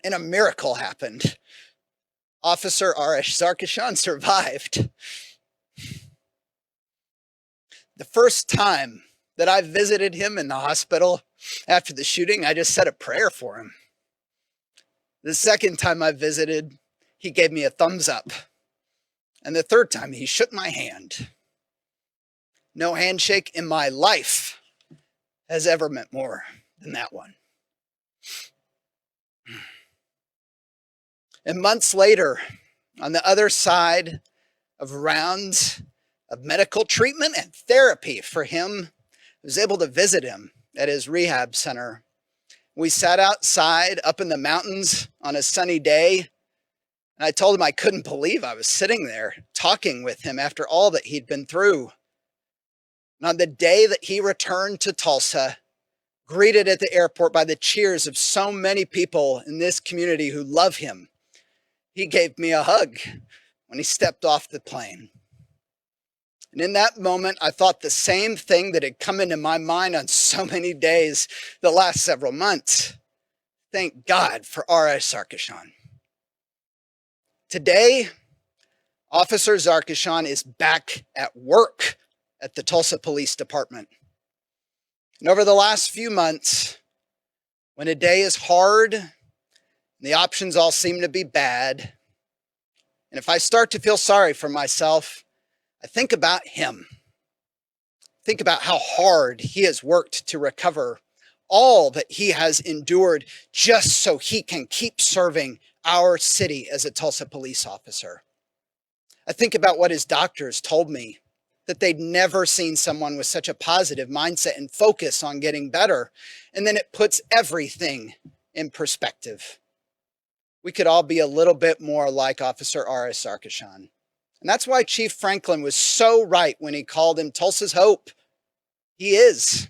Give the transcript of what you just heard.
and a miracle happened. Officer Aurash Zarkeshan survived. The first time that I visited him in the hospital after the shooting, I just said a prayer for him. The second time I visited, he gave me a thumbs up. And the third time, he shook my hand. No handshake in my life has ever meant more than that one. And months later, on the other side of rounds of medical treatment and therapy for him, I was able to visit him at his rehab center. We sat outside up in the mountains on a sunny day, and I told him I couldn't believe I was sitting there talking with him after all that he'd been through. And on the day that he returned to Tulsa, greeted at the airport by the cheers of so many people in this community who love him, he gave me a hug when he stepped off the plane. And in that moment, I thought the same thing that had come into my mind on so many days the last several months. Thank God for Aurash Zarkeshan. Today, Officer Zarkeshan is back at work at the Tulsa Police Department. And over the last few months, when a day is hard and the options all seem to be bad, and if I start to feel sorry for myself, I think about him. Think about how hard he has worked to recover, all that he has endured just so he can keep serving our city as a Tulsa police officer. I think about what his doctors told me, that they'd never seen someone with such a positive mindset and focus on getting better. And then it puts everything in perspective. We could all be a little bit more like Officer Aurash Zarkeshan. And that's why Chief Franklin was so right when he called him Tulsa's hope. He is.